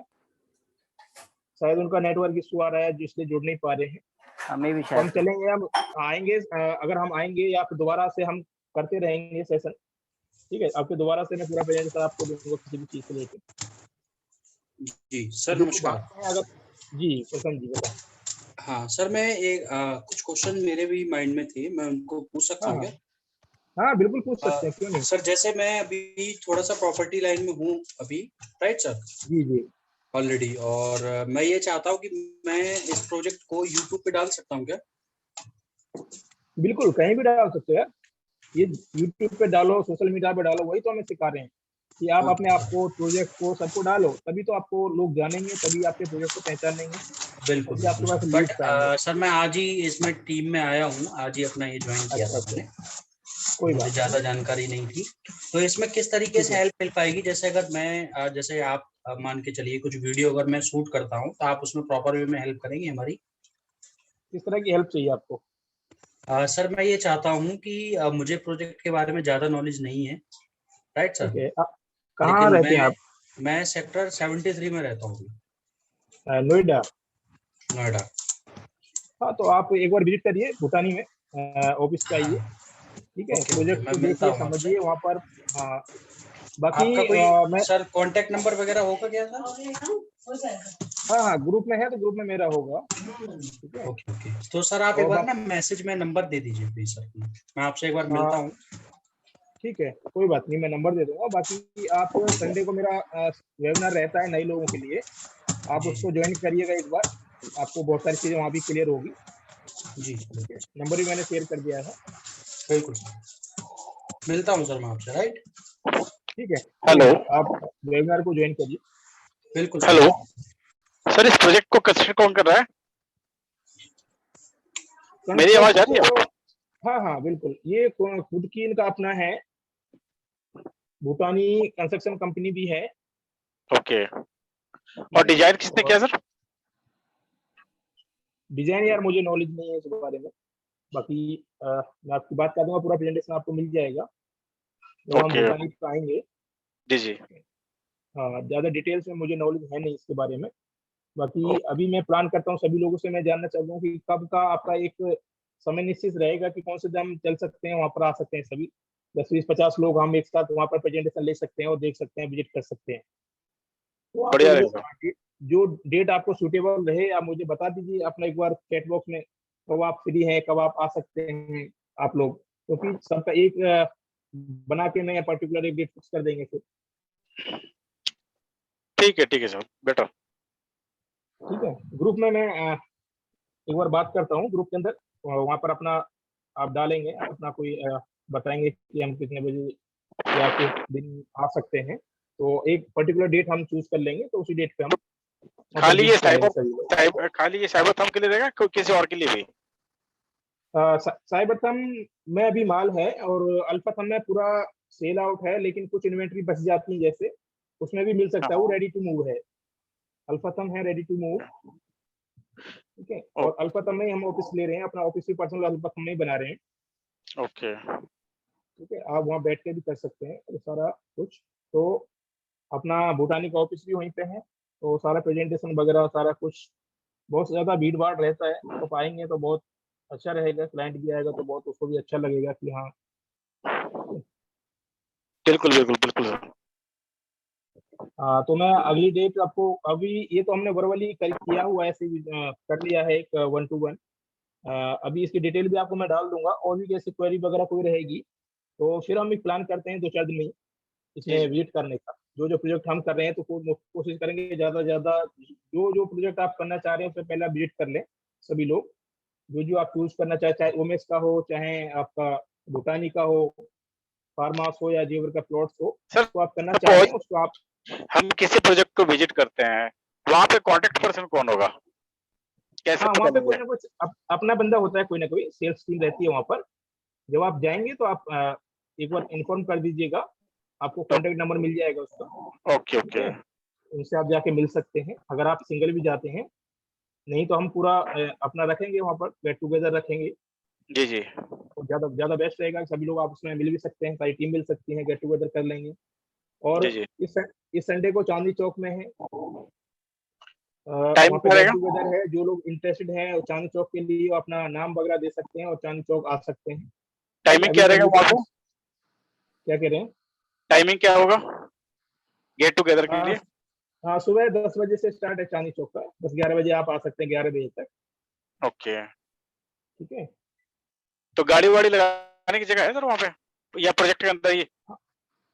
शायद उनका नेटवर्क इशू आ रहा है जिसलिए जुड़ नहीं पा रहे हैं। हमें भी तो हम शायद। चलेंगे, हम आएंगे, अगर हम आएंगे या फिर दोबारा से हम करते रहेंगे सेशन। ठीक है, आपके दोबारा से मैं पूरा प्रेजेंटेशन आपको दूंगा किसी भी चीज को लेकर। जी सर जो नमस्कार। बात है, अगर जी प्रसन्न जी बताएं। हाँ सर, मैं एक कुछ क्वेश्चन मेरे भी माइंड में थे, मैं उनको पूछ सकता हाँ हूँ हाँ क्या? हाँ बिल्कुल पूछ सकते हैं, क्यों नहीं। सर जैसे मैं अभी थोड़ा सा प्रॉपर्टी लाइन में हूँ अभी, राइट सर, जी जी ऑलरेडी, और मैं ये चाहता हूँ कि मैं इस प्रोजेक्ट को यूट्यूब पे डाल सकता हूँ क्या? बिल्कुल, कहीं भी डाल सकते हैं। ये यूट्यूब पे डालो, सोशल मीडिया पे डालो, वही तो हमें सिखा रहे हैं कि आप अपने ओके आप को, प्रोजेक्ट को, सबको डालो, तभी तो आपको लोग जानेंगे, तभी आपके प्रोजेक्ट को पहचानेंगे, बिल्कुल तभी आपके बिल्कुल पास सर, बट लीड्स आएंगे। सर मैं आज ही इसमें टीम में आया हूँ, आज ही अपना ये ज्वाइन किया अच्छा था अच्छा, मैंने, कोई मुझे बात नहीं। ज्यादा जानकारी नहीं थी। तो इसमें किस तरीके ठीक से है, हेल्प मिल पाएगी? जैसे अगर मैं जैसे आप मान के चलिए कुछ वीडियो अगर मैं शूट करता हूँ, तो आप उसमें प्रॉपर वे में हेल्प करेंगे हमारी? किस तरह की हेल्प चाहिए आपको? सर मैं ये चाहता हूँ कि मुझे प्रोजेक्ट के बारे में ज़्यादा नॉलेज नहीं है, राइट सर, ठीक है, आप कहाँ लेकिन रहते हैं आप? मैं सेक्टर 73 में रहता हूँ, नोएडा? नोएडा। हाँ तो आप एक बार विजिट करिए भूटानी में, ऑफिस पे आइए। हाँ ठीक है, ओके ओके, प्रोजेक्ट मैं को मिलता देखिए, हूँ आपसे। समझिए वहाँ पर। हाँ बाकी आपका कोई मैं, सर कांटेक्ट नंबर वगैरह होगा क्या सर? हाँ हाँ ग्रुप में है तो ग्रुप में मेरा होगा। ठीक है, ओके ओके, तो सर आप एक और बार बाकी ना मैसेज में नंबर दे दीजिए प्लीज सर, मैं आपसे एक बार मिलता हूँ। ठीक है, कोई बात नहीं, मैं नंबर दे दूंगा। बाकी आप संडे को मेरा वेबिनार रहता है नए लोगों के लिए, आप जी उसको ज्वाइन करिएगा एक बार, आपको बहुत सारी चीजें वहाँ भी क्लियर होगी। जी ठीक है, नंबर भी मैंने शेयर कर दिया है। बिल्कुल सर, मिलता हूँ सर मैं आपसे, राइट? ठीक है, कोई हेलो नहीं, आप वेबिनार को ज्वाइन करिए। बिल्कुल सर। हेलो सर, इस प्रोजेक्ट को कंसिडर कौन कर रहा है? मेरी आवाज आ कंस्ट्रक्ट रही है आपको? हाँ हाँ बिल्कुल, ये खुद की इनका अपना है, भूटानी कंस्ट्रक्शन कंपनी भी है। ओके, और ठीक है, डिजाइन किसने और किया सर? डिजाइन यार मुझे नॉलेज नहीं है इस बारे में। बाकी मैं आपकी बात कर दूंगा, पूरा प्रेजेंटेशन आपको मिल जाएगा जब हम ओके, भूटानी पे आएंगे। जी जी। हाँ, ज्यादा डिटेल्स में मुझे नॉलेज है नहीं इसके बारे में। बाकी ओ- अभी मैं प्लान करता हूँ, सभी लोगों से मैं जानना चाहता हूँ कि कब का आपका एक समय निश्चित रहेगा कि कौन से दिन हम चल सकते हैं, वहां पर आ सकते हैं सभी 10 20 50 लोग हम एक साथ वहां पर प्रेजेंटेशन ले सकते हैं और देख सकते हैं, विजिट कर सकते हैं। तो आप बढ़िया जो रहेगा। जो डेट आपको सूटेबल रहे आप मुझे बता दीजिए अपना एक बार चैट बॉक्स में, कब आप फ्री हैं, कब आप आ सकते हैं आप लोग, क्योंकि सबका एक बना के मैं पर्टिकुलर एक डेट फिक्स कर देंगे फिर। ठीक है सर, बेटर। ठीक है, ग्रुप में मैं एक बार बात करता हूँ ग्रुप के अंदर, वहां पर अपना आप डालेंगे अपना कोई बताएंगे कि हम कितने बजे या किस दिन आ सकते हैं, तो एक पर्टिकुलर डेट हम चूज कर लेंगे, तो उसी डेट पे हम वहाँ पर खाली ये विजिट कर लेंगे सभी लोग। खाली ये साइबर थंब के लिए रहेगा, किसी और के लिए भी? साइबर थम में अभी माल है, और अल्फा थम में पूरा सेल आउट है, लेकिन कुछ इन्वेंट्री बच जाती है जैसे, उसमें भी मिल सकता है, वो हाँ। रेडी टू मूव है। अल्फा थम है रेडी टू मूव। ठीक है, ओ- और अल्फा थम में ही हम ऑफिस ले रहे हैं, अपना ऑफिस भी पर्सनल अल्फा थम में ही बना रहे हैं। ओके, ठीक है, आप वहाँ बैठ के भी कर सकते हैं ये सारा कुछ। तो अपना भूटानी का ऑफिस भी वहीं पे है, तो सारा प्रेजेंटेशन वगैरह सारा कुछ, बहुत ज्यादा भीड़ भाड़ रहता है, तो पाएंगे तो बहुत अच्छा रहेगा, क्लाइंट भी आएगा तो बहुत उसको भी अच्छा लगेगा कि हाँ। बिल्कुल बिल्कुल बिल्कुल सर। तो मैं अगली डेट आपको, अभी ये तो हमने वर्बली किया हुआ है, ऐसे ही, कर लिया है एक 1 to 1। अभी इसकी डिटेल भी आपको मैं डाल दूंगा, और भी जैसे क्वेरी वगैरह कोई रहेगी तो फिर हम एक प्लान करते हैं 2 4 दिन में ही जी इसमें जी। विजिट करने का। जो जो प्रोजेक्ट हम कर रहे हैं तो कोशिश करेंगे ज्यादा से ज्यादा, जो जो प्रोजेक्ट आप करना चाह रहे हैं उससे पहले आप विजिट कर लें सभी लोग। जो जो आप चूज करना चाहे, चाहे ओमेस का हो, चाहे आपका भूटानी का हो, फार्म हाउस हो, या जेवर का प्लॉट्स हो, सर, तो आप करना चाह रहे सपोज हैं उसको आप। हम किसी प्रोजेक्ट को विजिट करते हैं, वहां पे कांटेक्ट पर्सन कौन होगा, कैसे हाँ, पता वहाँ पे कोई लगे? ना कोई अपना बंदा होता है, कोई ना कोई सेल्स टीम रहती है वहाँ पर। जब आप जाएंगे तो आप एक बार इन्फॉर्म कर दीजिएगा, आपको कॉन्टेक्ट नंबर मिल जाएगा उसका। ओके ठीक ओके। है, उनसे आप जाके मिल सकते हैं अगर आप सिंगल भी जाते हैं। नहीं तो हम पूरा अपना रखेंगे वहाँ पर, गेट टुगेदर रखेंगे, जी जी। और ज्यादा ज्यादा बेस्ट रहेगा कि सभी लोग आप उसमें मिल भी सकते हैं, सारी टीम मिल सकती है, गेट टुगेदर कर लेंगे। और जी जी। इस संडे को चांदनी चौक में है, टाइम वहाँ पे क्या गेट रहेगा? टुगेदर है। जो लोग इंटरेस्टेड हैं और चांदनी चौक के लिए वो अपना नाम वगैरह दे सकते हैं और चांदनी चौक आ सकते हैं। ठीक है, टाइमिंग अभी क्या तो रहेगा वहां इनविटेशन, पे? क्या कह रहे हैं? टाइमिंग क्या होगा गेट टुगेदर के हाँ लिए? हाँ, सुबह 10 बजे से स्टार्ट है चांदनी चौक का, 10 11 बजे आप आ सकते हैं, 11 बजे तक। ओके। ठीक है। तो गाड़ी वाड़ी लगाने की जगह है सर वहां पे, या प्रोजेक्ट के अंदर ही?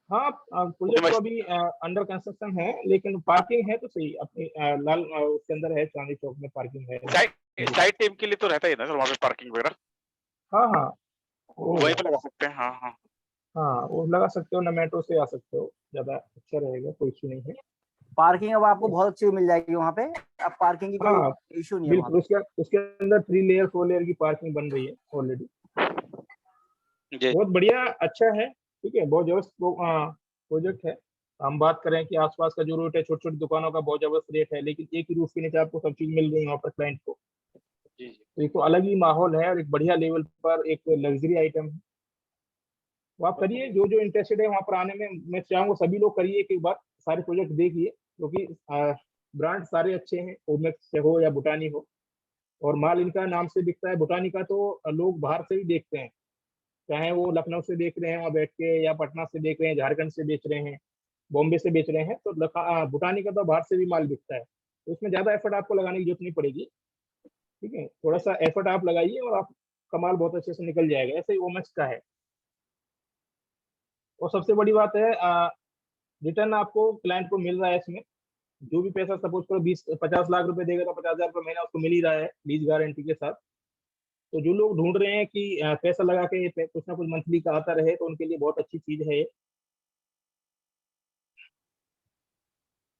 हाँ, मुझे प्रोजेक्ट तो अभी अंडर कंस्ट्रक्शन है, लेकिन पार्किंग है तो सही अपनी, लाल उसके अंदर है, चांदनी चौक में पार्किंग है। साइड साइड टीम के लिए तो रहता ही ना सर वहां पे पार्किंग वगैरह, हाँ हाँ, वो वहीं होगा। पे लगा सकते हैं। हाँ हाँ। हाँ, वो लगा सकते हो ना, मेट्रो से आ सकते हो, ज्यादा अच्छा रहेगा, कोई इशू नहीं है। पार्किंग अब आपको बहुत अच्छी मिल जाएगी वहाँ पे, अब पार्किंग की कोई हाँ इशू नहीं है वहाँ बिल्कुल, उसके उसके अंदर 3 लेयर 4 लेयर की पार्किंग बन रही है ऑलरेडी। जी बहुत बढ़िया, अच्छा है। ठीक है, बहुत जबरदस्त प्रोजेक्ट है। हम बात करें कि आसपास का जो रूट है, छोटी छोटी दुकानों का बहुत जबरदस्त रेट है, लेकिन एक ही रूफ के नीचे आपको सब चीज मिल रही है वहाँ पर क्लाइंट को। जी जी। तो एक तो अलग ही माहौल है, और एक बढ़िया लेवल पर एक लग्जरी आइटम है। तो आप करिए, जो जो इंटरेस्टेड है वहाँ पर आने में, मैं चाहूंगा सभी लोग करिए कि एक बार सारे प्रोजेक्ट देखिए, क्योंकि ब्रांड सारे अच्छे हैं, ओमेक्स से हो या भूटानी हो, और माल इनका नाम से बिकता है। भूटानी का तो लोग बाहर से भी देखते हैं, चाहे वो लखनऊ से देख रहे हैं वहाँ बैठ के, या पटना से देख रहे हैं, झारखंड से बेच रहे हैं, बॉम्बे से बेच रहे हैं, तो भूटानी का तो बाहर से भी माल बिकता है, तो उसमें ज्यादा एफर्ट आपको लगाने की जरूरत नहीं पड़ेगी। ठीक है, थोड़ा सा एफर्ट आप लगाइए और आप कमाल बहुत अच्छे से निकल जाएगा, ऐसे ही ओमेक्स का है। और सबसे बड़ी बात है, रिटर्न आपको क्लाइंट को मिल रहा है इसमें। जो भी पैसा सपोज करो 20 50 लाख रुपए देगा, तो 50,000 रुपये महीना उसको मिल ही रहा है लीज गारंटी के साथ। तो जो लोग ढूंढ रहे हैं कि पैसा लगा के कुछ ना कुछ मंथली का आता रहे, तो उनके लिए बहुत अच्छी चीज है ये।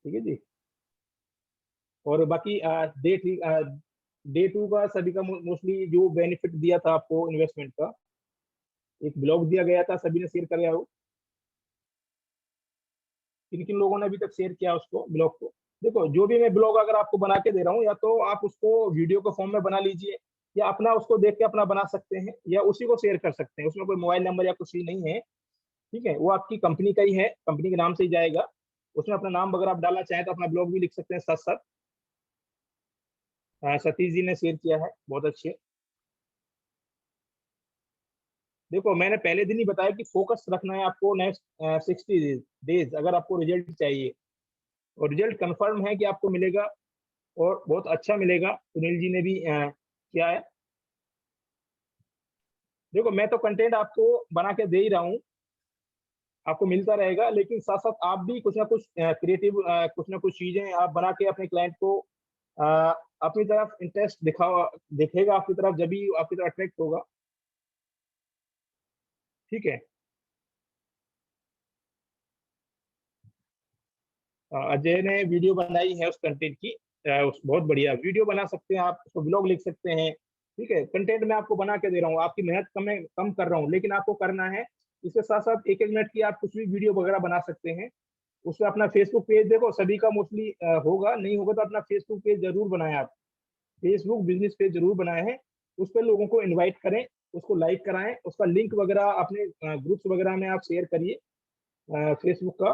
ठीक है जी। और बाकी डे 2 का सभी का मोस्टली जो बेनिफिट दिया था आपको इन्वेस्टमेंट का, एक ब्लॉग दिया गया था, सभी ने शेयर किया हो। किन किन लोगों ने अभी तक शेयर किया उसको, ब्लॉग को? देखो, जो भी मैं ब्लॉग अगर आपको बना के दे रहा हूँ, या तो आप उसको वीडियो के फॉर्म में बना लीजिए, या अपना उसको देख के अपना बना सकते हैं, या उसी को शेयर कर सकते हैं। उसमें कोई मोबाइल नंबर या कुछ भी नहीं है, ठीक है। वो आपकी कंपनी का ही है, कंपनी के नाम से ही जाएगा। उसमें अपना नाम वगैरह आप डालना चाहें तो अपना ब्लॉग भी लिख सकते हैं साथ साथ। सतीश जी ने शेयर किया है, बहुत अच्छे। देखो, मैंने पहले दिन ही बताया कि फोकस रखना है आपको नेक्स्ट 60 डेज अगर आपको रिजल्ट चाहिए, और रिजल्ट कंफर्म है कि आपको मिलेगा, और बहुत अच्छा मिलेगा। सुनील जी ने भी किया है। देखो, मैं तो कंटेंट आपको बना के दे ही रहा हूँ, आपको मिलता रहेगा, लेकिन साथ साथ आप भी कुछ ना कुछ क्रिएटिव, कुछ ना कुछ चीजें आप बना के अपने क्लाइंट को अ, अपनी तरफ इंटरेस्ट दिखाओ, दिखेगा आपकी तरफ, जब भी आपकी तरफ अट्रैक्ट होगा, ठीक है। अजय ने वीडियो बनाई है उस कंटेंट की, बहुत बढ़िया वीडियो बना सकते हैं आप, उसको ब्लॉग लिख सकते हैं, ठीक है। कंटेंट मैं आपको बना के दे रहा हूँ, आपकी मेहनत कम कर रहा हूँ, लेकिन आपको करना है। इसके साथ साथ 1-1 मिनट की आप कुछ भी वीडियो वगैरह बना सकते हैं। उसमें अपना फेसबुक पेज, देखो सभी का मोस्टली होगा, नहीं होगा तो अपना फेसबुक पेज जरूर बनाए आप, फेसबुक बिजनेस पेज जरूर बनाए हैं। उस पर लोगों को इनवाइट करें, उसको लाइक कराएं, उसका लिंक वगैरह अपने ग्रुप्स वगैरह में आप शेयर करिए फेसबुक का।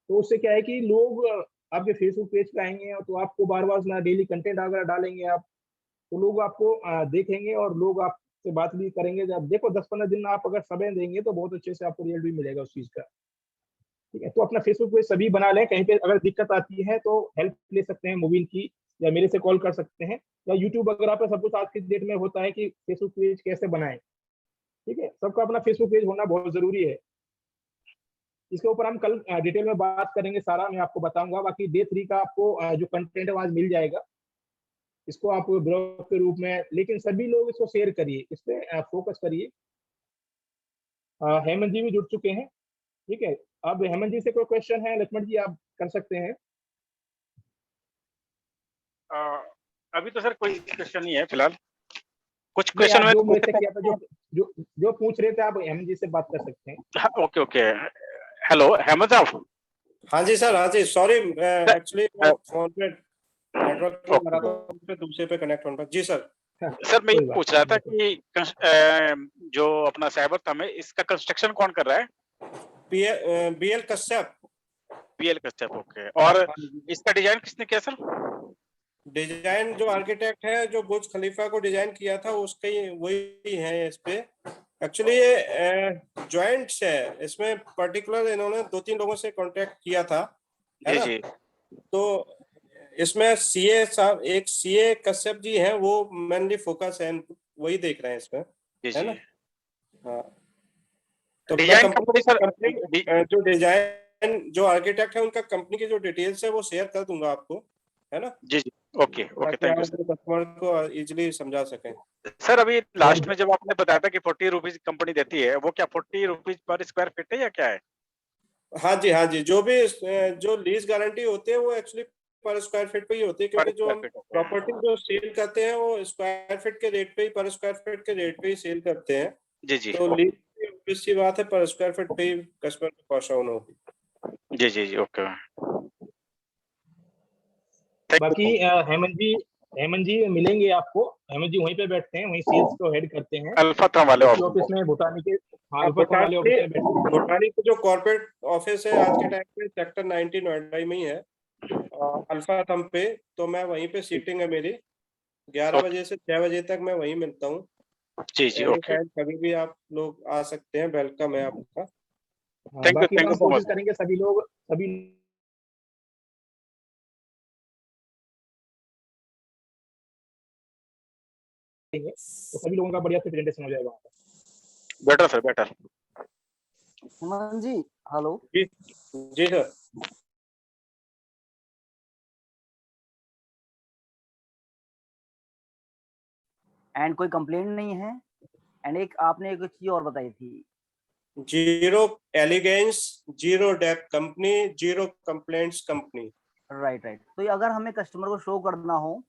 तो उससे क्या है कि लोग आपके फेसबुक पेज पे आएंगे, तो आपको बार बार डेली कंटेंट वगैरह डालेंगे आप, तो लोग आपको देखेंगे, और लोग आपसे बात भी करेंगे। जब देखो 10-15 दिन आप अगर समय देंगे तो बहुत अच्छे से आपको रिजल्ट भी मिलेगा उस चीज का, ठीक है। तो अपना फेसबुक पेज सभी बना लें, कहीं पे अगर दिक्कत आती है तो हेल्प ले सकते हैं मोबिन की, या मेरे से कॉल कर सकते हैं, या यूट्यूब वगैरह पे सब कुछ आज की डेट में होता है कि फेसबुक पेज कैसे बनाएं, ठीक है। सबका अपना फेसबुक पेज होना बहुत जरूरी है। इसके ऊपर हम कल डिटेल में बात करेंगे, सारा मैं आपको बताऊंगा। बाकी डे 3 का आपको जो कंटेंट है वो आज मिल जाएगा, इसको आप ब्लॉग के रूप में, लेकिन सभी लोग इसको शेयर करिए, इस पे फोकस करिए। हेमंत जी भी जुड़ चुके हैं, ठीक है। अब हेमंत जी से कोई क्वेश्चन है, लक्ष्मण जी आप कर सकते हैं। अभी तो सर कोई क्वेश्चन नहीं है फिलहाल, कुछ नहीं, क्वेश्चन आप में जो मेरे से किया था, जो पूछ रहे थे, आप हेमंत जी से बात कर सकते हैं। Okay okay. हेलो हेमंत साहब। हाँ जी सर, हाँ जी, सॉरी एक्चुअली अ, फोन पे नेटवर्क नहीं आ रहा ओके। था, पे दूसरे पे कनेक्ट होने पर। जी सर। हाँ, सर मैं ये कोई बात पूछ रहा था नहीं। कि जो अपना साइबर थम है इसका कंस्ट्रक्शन कौन कर रहा है? BL Kashyap. BL Kashyap, okay. और हाँ जी। इसका डिजाइन किसने किया सर? डिजाइन जो आर्किटेक्ट है, जो बुर्ज खलीफा को डिजाइन किया था, उसका ही वही है इस पे। एक्चुअली ये जॉइंट्स है, इसमें पर्टिकुलर इन्होंने 2-3 लोगों से कांटेक्ट किया था, है जी ना। जी तो इसमें सीए साहब, एक सीए कश्यप जी हैं, वो मेनली फोकस है, वही देख रहे हैं इसमें, जी है जी। ना। हाँ, तो मैं डिजाइन कंपनी कंपनी सर जो डिजाइन, जो आर्किटेक्ट है, उनका कंपनी की जो डिटेल्स है वो शेयर कर दूंगा आपको, है ना, जी जी। ओके ओके, ताकि थैंक आप यू अपने कस्टमर को इजीली समझा सकें। सर। सर अभी और लास्ट में जब आपने बताया था कि 40 रुपीज कंपनी देती है, वो क्या 40 रुपीज पर स्क्वायर फीट है या क्या है? हाँ जी, हाँ जी, जो भी जो लीज गारंटी होती है वो एक्चुअली पर स्क्वायर फीट पे ही होती है, पर क्योंकि जो स्क्वायर हम फीट होता है। प्रॉपर्टी जो सेल करते हैं वो स्क्वायर फीट के रेट पे ही, पर स्क्वायर फीट के रेट पे ही सेल करते हैं। जी जी तो लीज की obvious सी बात है, पर स्क्वायर फीट पे ही कस्टमर को कॉस्ट डाउन होगी। जी जी जी। ओके, थैंक बाकी यू। हेमंत जी मिलेंगे आपको। हेमंत जी वहीं पे बैठते हैं, वहीं सेल्स को हेड करते हैं, अल्फा थम वाले एक ही ऑप्शन। ऑफिस में, भूटानी के, हाँ, आप अल्फाथम वाले ऑफिस में बैठते हैं। भूटानी की जो कॉर्पोरेट ऑफिस है आज के टाइम पे सेक्टर 19 नोएडा में ही है, अल्फा थम पे। तो मैं वहीं पे सीटिंग है मेरी, 11 ओके। बजे से 6 बजे तक मैं वहीं मिलता हूँ। जी जी। एनी ओके, टाइम कभी भी आप लोग आ सकते हैं, वेलकम है आपका। हाँ, बाकी थैंक यू हम सो कोशिश मच। करेंगे सभी देंगे, तो सभी लोगों का बढ़िया से प्रेजेंटेशन हो जाएगा वहाँ पर। Better sir, better. Hemant ji, hello. जी जी सर। एंड कोई कंप्लेंट नहीं है। एंड एक आपने एक चीज और बताई थी। जीरो एलिगेंस, zero debt company, zero complaints company. Right right. तो ये अगर हमें कस्टमर को शो करना हो,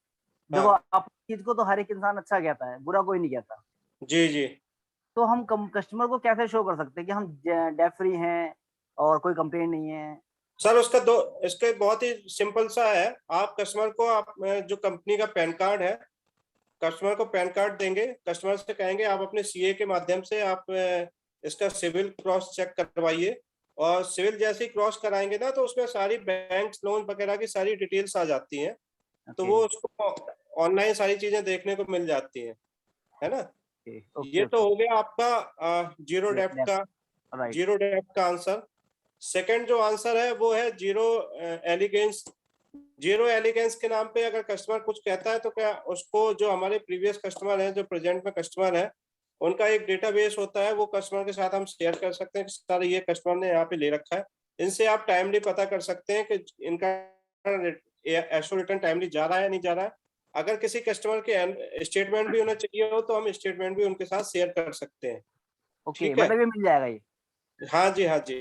देखो हाँ आप चीज को तो हर एक इंसान अच्छा कहता है, बुरा कोई नहीं कहता। जी जी। तो हम कस्टमर को कैसे शो कर सकते हैं कि हम डेट फ्री हैं और कोई कंप्लेन नहीं है? सर इसका बहुत ही सिंपल सा है। आप कस्टमर को आप जो कंपनी का पैन कार्ड है, कस्टमर को पैन कार्ड देंगे, कस्टमर से कहेंगे आप अपने सीए के माध्यम से आप इसका सिविल क्रॉस चेक करवाइए, और सिविल जैसे ही क्रॉस कराएंगे ना तो उसमें सारी बैंक लोन वगैरह की सारी डिटेल्स आ जाती हैं। तो वो उसको ऑनलाइन सारी चीजें देखने को मिल जाती हैं, है ना। ये तो हो गया आपका जीरो डेप्थ का आंसर। सेकंड जो आंसर है वो है जीरो एलिगेंस। जीरो एलिगेंस के नाम पे अगर कस्टमर कुछ कहता है तो क्या उसको जो हमारे प्रीवियस कस्टमर हैं, जो प्रेजेंट में कस्टमर है, उनका एक डेटाबेस होता है, वो कस्टमर के साथ हम शेयर कर सकते हैं कि सर ये कस्टमर ने यहाँ पे ले रखा है। इनसे आप टाइमली पता कर सकते हैं कि इनका एशो रिटर्न टाइमली जा रहा है या नहीं जा रहा है। अगर किसी कस्टमर के स्टेटमेंट भी उन्हें चाहिए हो तो हम स्टेटमेंट भी उनके साथ शेयर कर सकते हैं। ओके, ठीक है, मतलब ये मिल जाएगा ये? हाँ जी, हाँ जी।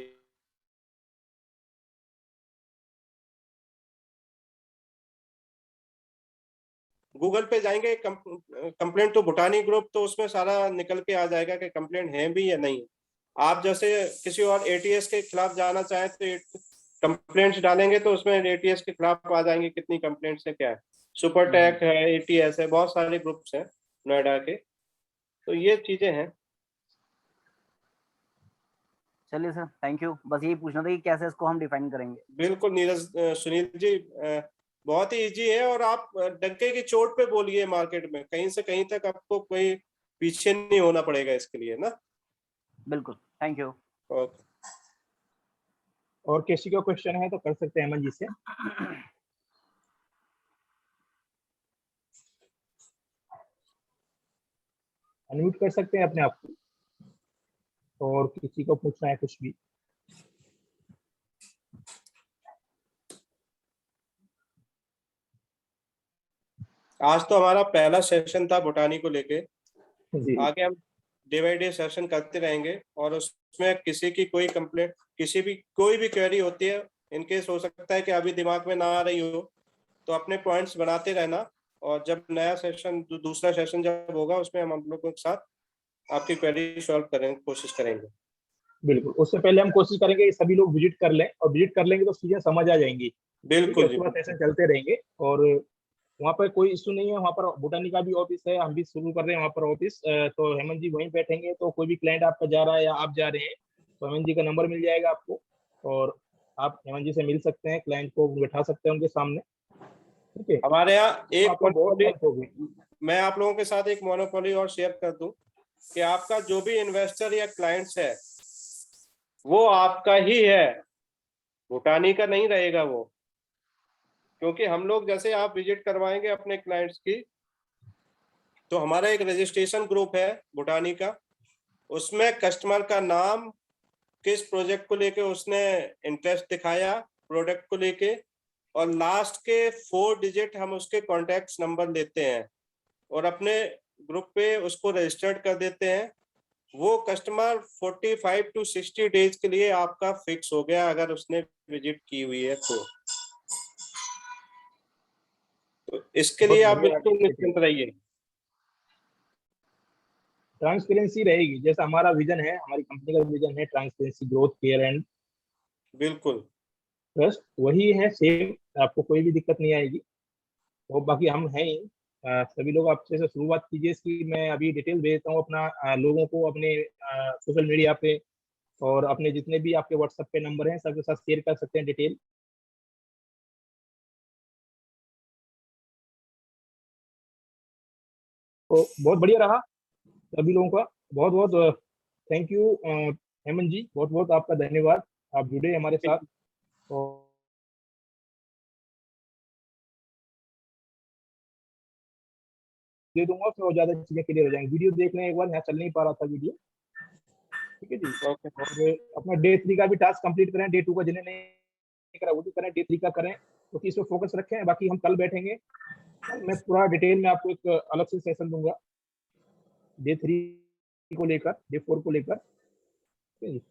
गूगल पे जाएंगे कंप्लेंट टू भूटानी ग्रुप, तो उसमें सारा निकल के आ जाएगा कि कंप्लेंट है भी या नहीं। आप जैसे किसी और एटीएस के खिलाफ जाना चाहें तो कंप्लेंट्स डालेंगे तो उसमें एटीएस के खिलाफ आ जाएंगे कितनी कंप्लेंट्स है, क्या है, सुपरटेक है, एटीएस है, बहुत सारे ग्रुप्स हैं नोएडा के। तो ये चीजें हैं। चलिए सर, थैंक यू। बस यही पूछना था कि कैसे इसको हम डिफाइन करेंगे। बिल्कुल नीरज, सुनील जी, बहुत ही इजी है, और आप डंके की चोट पे बोलिए मार्केट में, कहीं से कहीं तक आपको कोई पीछे नहीं होना पड़ेगा इसके लिए ना। बिल्कुल, थैंक यू। ओके। और किसी का क्वेश्चन है तो कर सकते हैं अमन जी से। अनम्यूट कर सकते हैं अपने आप को, और किसी को पूछना है कुछ भी। आज तो हमारा पहला सेशन था बोटानी को लेके, जी आगे हम डे बाई डे सेशन करते रहेंगे, और उसमें किसी की कोई कंप्लेंट, कोई भी क्वेरी होती है, इनकेस हो सकता है कि अभी दिमाग में ना आ रही हो, तो अपने पॉइंट्स बनाते रहना, और जब नया सेशन, दूसरा सेशन जब होगा उसमें हम लोगों के साथ आपकी क्वेरी सॉल्व करेंगे, कोशिश करेंगे। बिल्कुल, उससे पहले हम कोशिश करेंगे कि सभी लोग विजिट कर लें, और विजिट कर लेंगे तो चीजें समझ आ जाएंगी। बिल्कुल जी, उसके बाद सेशन चलते रहेंगे, और वहाँ पर कोई इशू नहीं है। वहाँ पर बोटानी का भी ऑफिस है, हम भी शुरू कर रहे हैं वहाँ पर ऑफिस। तो हेमंत जी वहीं बैठेंगे, तो कोई भी क्लाइंट आपका जा रहा है या आप जा रहे हैं तो हेमंत जी का नंबर मिल जाएगा आपको, और आप हेमंत जी से मिल सकते हैं, क्लाइंट को बैठा सकते हैं उनके सामने। ठीक है, हमारे यहाँ एक आपका बहुत हेल्प होगी। मैं आप लोगों के साथ एक मोनोपोली और शेयर कर दूं कि आपका जो भी इन्वेस्टर या क्लाइंट्स है वो आपका ही है, भूटानी का नहीं रहेगा वो। क्योंकि हम लोग जैसे आप विजिट करवाएंगे अपने क्लाइंट्स की, तो हमारा एक रजिस्ट्रेशन ग्रुप है भूटानी का, उसमें कस्टमर का नाम, किस प्रोजेक्ट को लेके उसने इंटरेस्ट दिखाया, प्रोडक्ट को लेके, और लास्ट के 4 डिजिट हम उसके कॉन्टैक्ट नंबर लेते हैं और अपने ग्रुप पे उसको रजिस्टर्ड कर देते हैं। वो कस्टमर 45 to 60 डेज के लिए आपका फिक्स हो गया अगर उसने विजिट की हुई है तो इसके लिए आप बिल्कुल निश्चिंत रहिए। ट्रांसपेरेंसी रहेगी, जैसा हमारा विजन है, हमारी कंपनी का विजन है ट्रांसपेरेंसी, ग्रोथ, केयर एंड बिल्कुल ट्रस्ट, वही है सेम। आपको कोई भी दिक्कत नहीं आएगी। तो बाकी हम हैं ही। सभी लोग आपसे से शुरुआत कीजिए इसकी। मैं अभी डिटेल भेजता हूँ अपना, लोगों को अपने सोशल मीडिया पे, और अपने जितने भी आपके व्हाट्सएप पे नंबर हैं सबके साथ शेयर कर सकते हैं डिटेल। तो बहुत बढ़िया रहा सभी लोगों का। बहुत बहुत थैंक यू हेमंत जी, बहुत बहुत आपका धन्यवाद, आप जुड़े हमारे साथ। और दे दूंगा फिर और ज्यादा चीजें क्लियर हो जाएंगी। वीडियो देख लें एक बार, यहाँ चल नहीं पा रहा था वीडियो। ठीक है जी। और अपना डे 3 का भी टास्क कंप्लीट करें, डे 2 का जिन्हें नहीं करा वो भी करें, डे 3 का करें, क्योंकि इस पर फोकस रखें। बाकी हम कल बैठेंगे, कल मैं पूरा डिटेल में आपको एक अलग से सेशन दूंगा डे 3 को लेकर, डे 4 को लेकर। ठीक है जी।